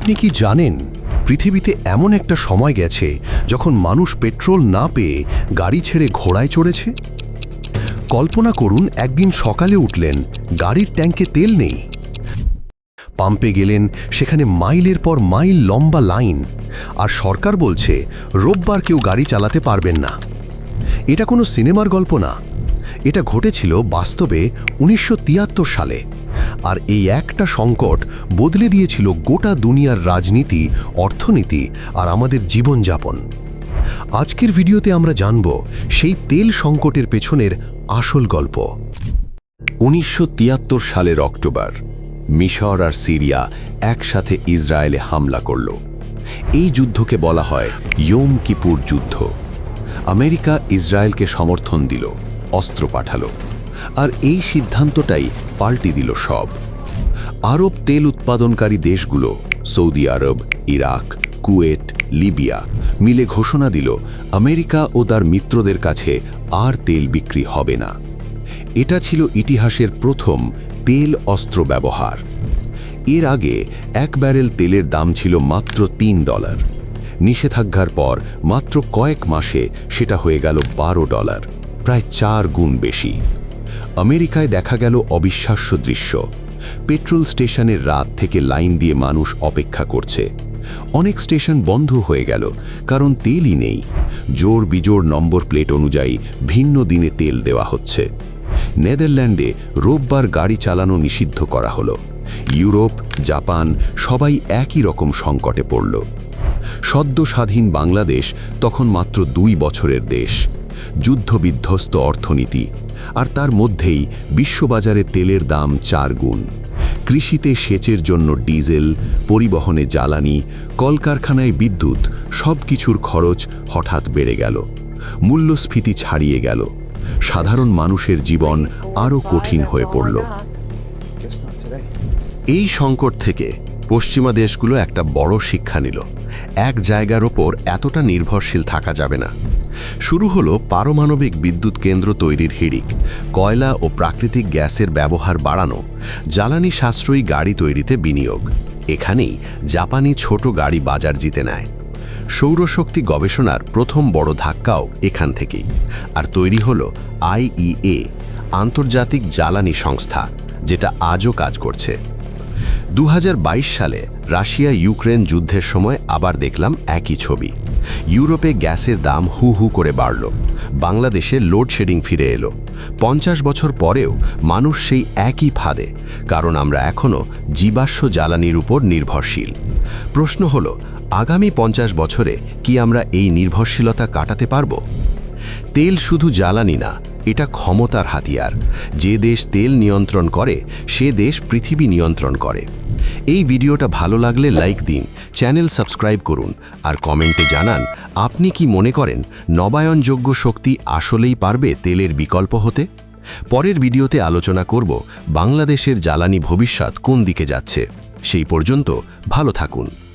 আপনি কি জানেন পৃথিবীতে এমন একটা সময় গেছে যখন মানুষ পেট্রোল না পেয়ে গাড়ি ছেড়ে ঘোড়ায় চড়েছে? কল্পনা করুন, একদিন সকালে উঠলেন, গাড়ির ট্যাঙ্কে তেল নেই। পাম্পে গেলেন, সেখানে মাইলের পর মাইল লম্বা লাইন, আর সরকার বলছে রোববার কেউ গাড়ি চালাতে পারবেন না। এটা কোনো সিনেমার গল্প না, এটা ঘটেছিল বাস্তবে 1973 সালে। আর এই একটা সংকট বদলে দিয়েছিল গোটা দুনিয়ার রাজনীতি, অর্থনীতি আর আমাদের জীবনযাপন। আজকের ভিডিওতে আমরা জানব সেই তেল সংকটের পেছনের আসল গল্প। 1973 সালের অক্টোবর, মিশর আর সিরিয়া একসাথে ইসরায়েলে হামলা করল। এই যুদ্ধকে বলা হয় ইয়ম কিপুর যুদ্ধ। আমেরিকা ইসরায়েলকে সমর্থন দিল, অস্ত্র পাঠালো, আর এই সিদ্ধান্তটাই পাল্টে দিল সব। আরব তেল উৎপাদনকারী দেশগুলো সৌদি আরব, ইরাক, কুয়েট, লিবিয়া মিলে ঘোষণা দিল আমেরিকা ও তার মিত্রদের কাছে আর তেল বিক্রি হবে না। এটা ছিল ইতিহাসের প্রথম তেল অস্ত্র ব্যবহার। এর আগে এক ব্যারেল তেলের দাম ছিল মাত্র $3। নিষেধাজ্ঞার পর মাত্র কয়েক মাসে সেটা হয়ে গেল $12, প্রায় 4 গুণ বেশি। আমেরিকায় দেখা গেল অবিশ্বাস্য দৃশ্য। পেট্রোল স্টেশনের রাত থেকে লাইন দিয়ে মানুষ অপেক্ষা করছে। অনেক স্টেশন বন্ধ হয়ে গেল, কারণ তেলই নেই। জোর বিজোড় নম্বর প্লেট অনুযায়ী ভিন্ন দিনে তেল দেওয়া হচ্ছে। নেদারল্যান্ডে রোববার গাড়ি চালানো নিষিদ্ধ করা হলো। ইউরোপ, জাপান সবাই একই রকম সংকটে পড়ল। সদ্য স্বাধীন বাংলাদেশ তখন মাত্র 2 বছরের দেশ। যুদ্ধবিধ্বস্ত অর্থনীতি, আর তার মধ্যেই বিশ্ববাজারে তেলের দাম 4 গুণ। কৃষিতে সেচের জন্য ডিজেল, পরিবহনে জ্বালানি, কলকারখানায় বিদ্যুৎ, সব কিছুর খরচ হঠাৎ বেড়ে গেল। মূল্যস্ফীতি ছাড়িয়ে গেল। সাধারণ মানুষের জীবন আরও কঠিন হয়ে পড়ল। এই সংকট থেকে পশ্চিমা দেশগুলো একটা বড় শিক্ষা নিল। এক জায়গার ওপর এতটা নির্ভরশীল থাকা যাবে না। শুরু হলো পারমাণবিক বিদ্যুৎ কেন্দ্র তৈরির হিড়িক, কয়লা ও প্রাকৃতিক গ্যাসের ব্যবহার বাড়ানো, জ্বালানি সাশ্রয়ী গাড়ি তৈরিতে বিনিয়োগ। এখানেই জাপানি ছোট গাড়ি বাজার জিতে নেয়। সৌরশক্তি গবেষণার প্রথম বড় ধাক্কাও এখান থেকেই। আর তৈরি হলো IEA, আন্তর্জাতিক জ্বালানি সংস্থা, যেটা আজও কাজ করছে। 2022 সালে রাশিয়া ইউক্রেন যুদ্ধের সময় আবার দেখলাম একই ছবি। ইউরোপে গ্যাসের দাম হু হু করে বাড়ল। বাংলাদেশে লোডশেডিং ফিরে এলো। 50 বছর পরেও মানুষ সেই একই ফাঁদে, কারণ আমরা এখনও জীবাশ্ম জ্বালানির উপর নির্ভরশীল। প্রশ্ন হলো, আগামী 50 বছরে কি আমরা এই নির্ভরশীলতা কাটাতে পারব? তেল শুধু জ্বালানি না, এটা ক্ষমতার হাতিয়ার। যে দেশ তেল নিয়ন্ত্রণ করে, সে দেশ পৃথিবী নিয়ন্ত্রণ করে। এই ভিডিওটা ভালো লাগলে লাইক দিন, চ্যানেল সাবস্ক্রাইব করুন, আর কমেন্টে জানান আপনি কি মনে করেন নবায়নযোগ্য শক্তি আসলেই পারবে তেলের বিকল্প হতে? পরের ভিডিওতে আলোচনা করব বাংলাদেশের জ্বালানি ভবিষ্যৎ কোন দিকে যাচ্ছে। সেই পর্যন্ত ভালো থাকুন।